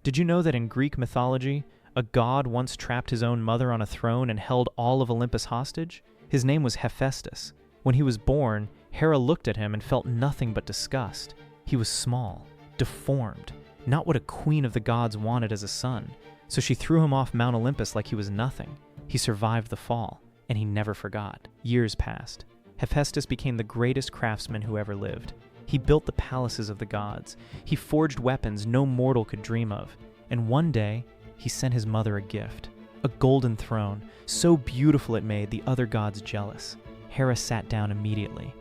Did you know that in Greek mythology, a god once trapped his own mother on a throne and held all of Olympus hostage? His name was Hephaestus. When he was born, Hera looked at him and felt nothing but disgust. He was small, deformed, not what a queen of the gods wanted as a son, so she threw him off Mount Olympus like he was nothing. He survived the fall, and he never forgot. Years passed. Hephaestus became the greatest craftsman who ever lived. He built the palaces of the gods. He forged weapons no mortal could dream of. And one day, he sent his mother a gift, a golden throne, so beautiful it made the other gods jealous. Hera sat down immediately.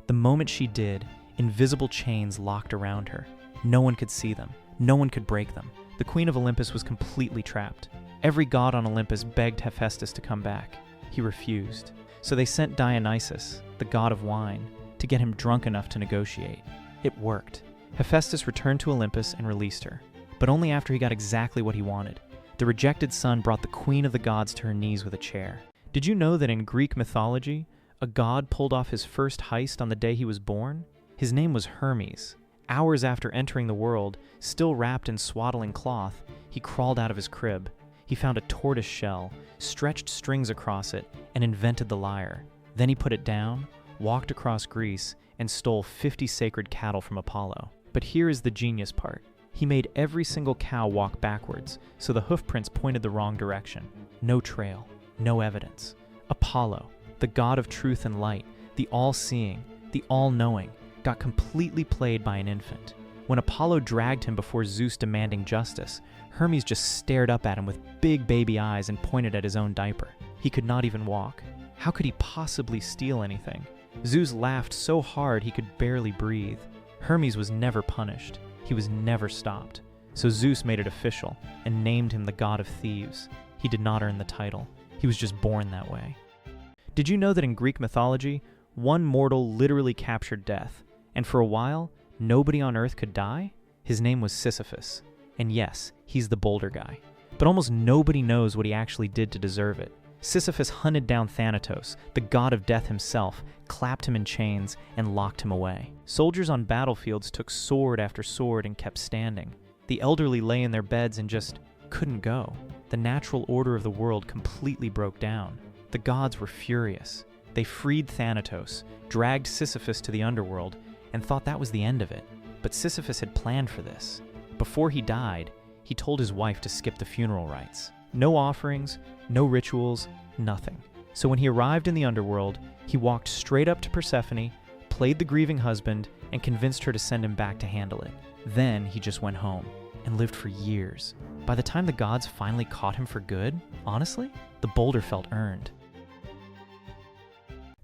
The moment she did, invisible chains locked around her. No one could see them. No one could break them. The queen of Olympus was completely trapped. Every god on Olympus begged Hephaestus to come back. He refused. So they sent Dionysus, the god of wine, to get him drunk enough to negotiate. It worked. Hephaestus returned to Olympus and released her, but only after he got exactly what he wanted. The rejected son brought the queen of the gods to her knees with a chair. Did you know that in Greek mythology, a god pulled off his first heist on the day he was born? His name was Hermes. Hours after entering the world, still wrapped in swaddling cloth, he crawled out of his crib. He found a tortoise shell, stretched strings across it, and invented the lyre. Then he put it down, walked across Greece, and stole 50 sacred cattle from Apollo. But here is the genius part. He made every single cow walk backwards, so the hoofprints pointed the wrong direction. No trail, no evidence. Apollo, the god of truth and light, the all-seeing, the all-knowing, got completely played by an infant. When Apollo dragged him before Zeus demanding justice, Hermes just stared up at him with big baby eyes and pointed at his own diaper. He could not even walk. How could he possibly steal anything? Zeus laughed so hard he could barely breathe. Hermes was never punished. He was never stopped. So Zeus made it official and named him the god of thieves. He did not earn the title. He was just born that way. Did you know that in Greek mythology, one mortal literally captured death, and for a while, nobody on Earth could die? His name was Sisyphus. And yes, he's the boulder guy. But almost nobody knows what he actually did to deserve it. Sisyphus hunted down Thanatos, the god of death himself, clapped him in chains, and locked him away. Soldiers on battlefields took sword after sword and kept standing. The elderly lay in their beds and just couldn't go. The natural order of the world completely broke down. The gods were furious. They freed Thanatos, dragged Sisyphus to the underworld, and thought that was the end of it. But Sisyphus had planned for this. Before he died, he told his wife to skip the funeral rites. No offerings, no rituals, nothing. So when he arrived in the underworld, he walked straight up to Persephone, played the grieving husband, and convinced her to send him back to handle it. Then he just went home and lived for years. By the time the gods finally caught him for good, honestly, the boulder felt earned.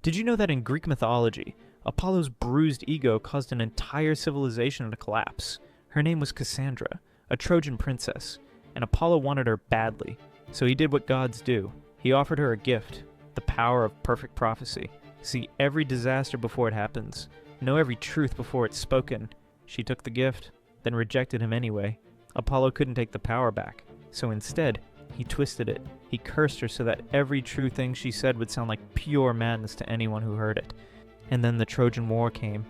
Did you know that in Greek mythology, Apollo's bruised ego caused an entire civilization to collapse? Her name was Cassandra, a Trojan princess, and Apollo wanted her badly, so he did what gods do. He offered her a gift, the power of perfect prophecy. See every disaster before it happens, know every truth before it's spoken. She took the gift, then rejected him anyway. Apollo couldn't take the power back, so instead, he twisted it. He cursed her so that every true thing she said would sound like pure madness to anyone who heard it. And then the Trojan War came.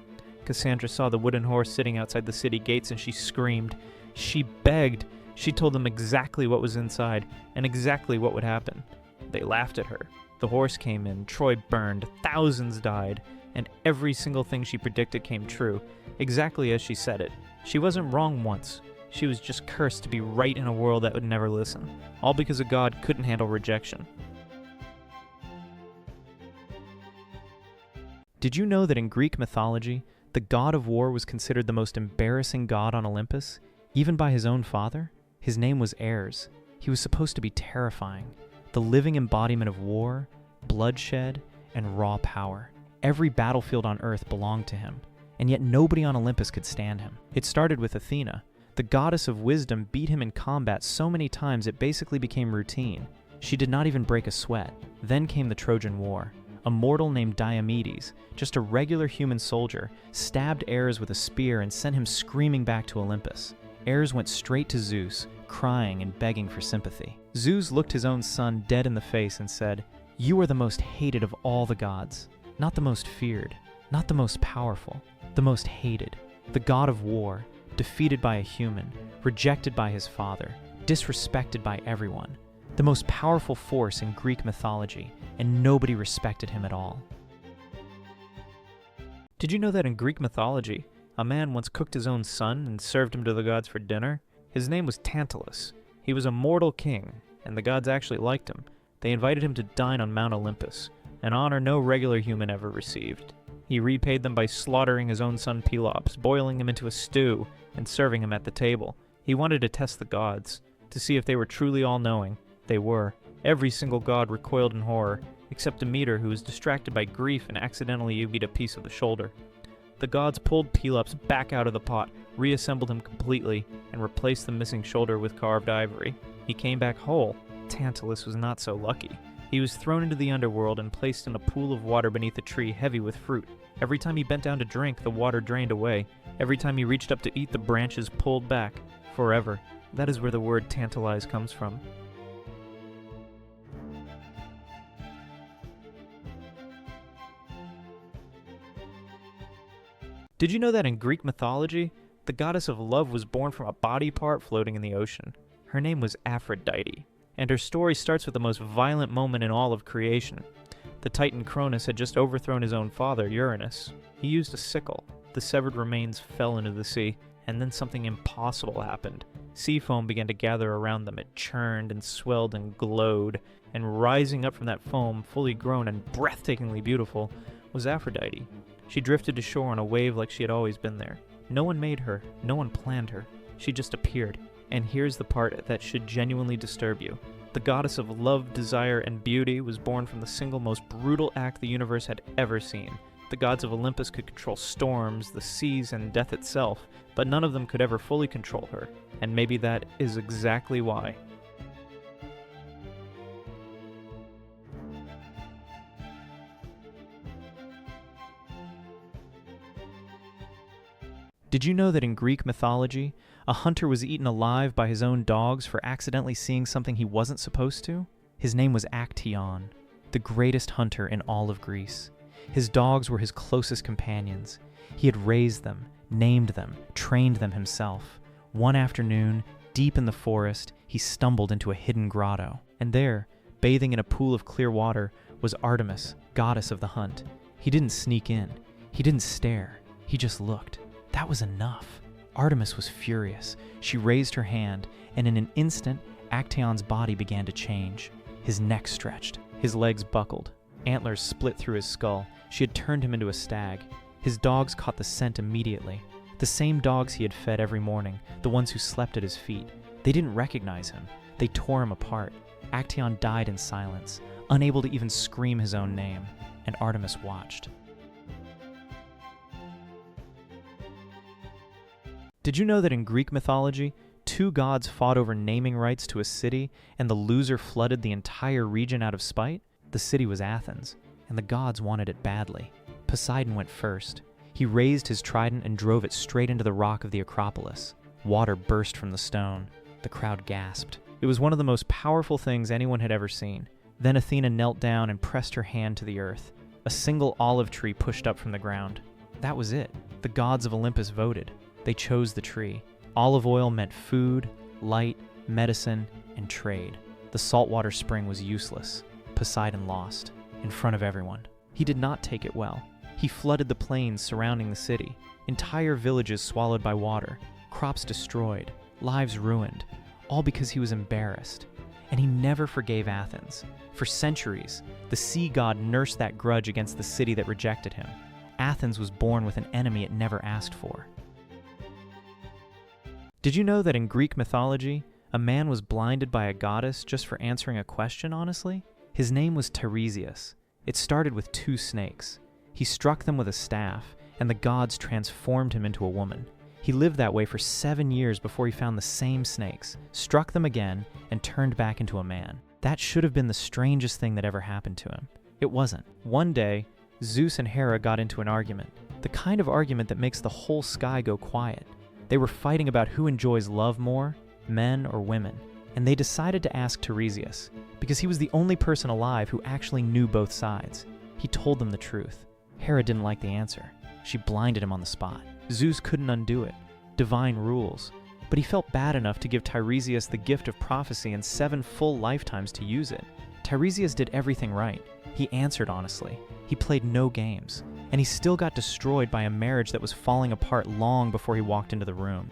Cassandra saw the wooden horse sitting outside the city gates and she screamed. She begged. She told them exactly what was inside and exactly what would happen. They laughed at her. The horse came in, Troy burned, thousands died, and every single thing she predicted came true, exactly as she said it. She wasn't wrong once. She was just cursed to be right in a world that would never listen, all because a god couldn't handle rejection. Did you know that in Greek mythology, the god of war was considered the most embarrassing god on Olympus, even by his own father? His name was Ares. He was supposed to be terrifying, the living embodiment of war, bloodshed, and raw power. Every battlefield on Earth belonged to him, and yet nobody on Olympus could stand him. It started with Athena. The goddess of wisdom beat him in combat so many times it basically became routine. She did not even break a sweat. Then came the Trojan War. A mortal named Diomedes, just a regular human soldier, stabbed Ares with a spear and sent him screaming back to Olympus. Ares went straight to Zeus, crying and begging for sympathy. Zeus looked his own son dead in the face and said, "You are the most hated of all the gods. Not the most feared, not the most powerful, the most hated. The god of war, defeated by a human, rejected by his father, disrespected by everyone. The most powerful force in Greek mythology, and nobody respected him at all. Did you know that in Greek mythology, a man once cooked his own son and served him to the gods for dinner? His name was Tantalus. He was a mortal king, and the gods actually liked him. They invited him to dine on Mount Olympus, an honor no regular human ever received. He repaid them by slaughtering his own son Pelops, boiling him into a stew, and serving him at the table. He wanted to test the gods, to see if they were truly all-knowing. They were. Every single god recoiled in horror, except Demeter, who was distracted by grief and accidentally eat a piece of the shoulder. The gods pulled Pelops back out of the pot, reassembled him completely, and replaced the missing shoulder with carved ivory. He came back whole. Tantalus was not so lucky. He was thrown into the underworld and placed in a pool of water beneath a tree heavy with fruit. Every time he bent down to drink, the water drained away. Every time he reached up to eat, the branches pulled back. Forever. That is where the word tantalize comes from. Did you know that in Greek mythology, the goddess of love was born from a body part floating in the ocean? Her name was Aphrodite, and her story starts with the most violent moment in all of creation. The Titan Cronus had just overthrown his own father, Uranus. He used a sickle. The severed remains fell into the sea, and then something impossible happened. Sea foam began to gather around them. It churned and swelled and glowed, and rising up from that foam, fully grown and breathtakingly beautiful, was Aphrodite. She drifted to shore on a wave like she had always been there. No one made her, no one planned her. She just appeared. And here's the part that should genuinely disturb you. The goddess of love, desire, and beauty was born from the single most brutal act the universe had ever seen. The gods of Olympus could control storms, the seas, and death itself, but none of them could ever fully control her. And maybe that is exactly why. Did you know that in Greek mythology, a hunter was eaten alive by his own dogs for accidentally seeing something he wasn't supposed to? His name was Actaeon, the greatest hunter in all of Greece. His dogs were his closest companions. He had raised them, named them, trained them himself. One afternoon, deep in the forest, he stumbled into a hidden grotto. And there, bathing in a pool of clear water, was Artemis, goddess of the hunt. He didn't sneak in. He didn't stare. He just looked. That was enough. Artemis was furious. She raised her hand, and in an instant, Actaeon's body began to change. His neck stretched. His legs buckled. Antlers split through his skull. She had turned him into a stag. His dogs caught the scent immediately. The same dogs he had fed every morning, the ones who slept at his feet. They didn't recognize him. They tore him apart. Actaeon died in silence, unable to even scream his own name, and Artemis watched. Did you know that in Greek mythology, two gods fought over naming rights to a city, and the loser flooded the entire region out of spite? The city was Athens, and the gods wanted it badly. Poseidon went first. He raised his trident and drove it straight into the rock of the Acropolis. Water burst from the stone. The crowd gasped. It was one of the most powerful things anyone had ever seen. Then Athena knelt down and pressed her hand to the earth. A single olive tree pushed up from the ground. That was it. The gods of Olympus voted. They chose the tree. Olive oil meant food, light, medicine, and trade. The saltwater spring was useless. Poseidon lost, in front of everyone. He did not take it well. He flooded the plains surrounding the city. Entire villages swallowed by water. Crops destroyed. Lives ruined. All because he was embarrassed. And he never forgave Athens. For centuries, the sea god nursed that grudge against the city that rejected him. Athens was born with an enemy it never asked for. Did you know that in Greek mythology, a man was blinded by a goddess just for answering a question honestly? His name was Tiresias. It started with two snakes. He struck them with a staff, and the gods transformed him into a woman. He lived that way for 7 years before he found the same snakes, struck them again, and turned back into a man. That should have been the strangest thing that ever happened to him. It wasn't. One day, Zeus and Hera got into an argument, the kind of argument that makes the whole sky go quiet. They were fighting about who enjoys love more, men or women, and they decided to ask Tiresias, because he was the only person alive who actually knew both sides. He told them the truth. Hera didn't like the answer. She blinded him on the spot. Zeus couldn't undo it. divine rules. But he felt bad enough to give Tiresias the gift of prophecy and 7 full lifetimes to use it. Tiresias did everything right. He answered honestly. He played no games. And he still got destroyed by a marriage that was falling apart long before he walked into the room.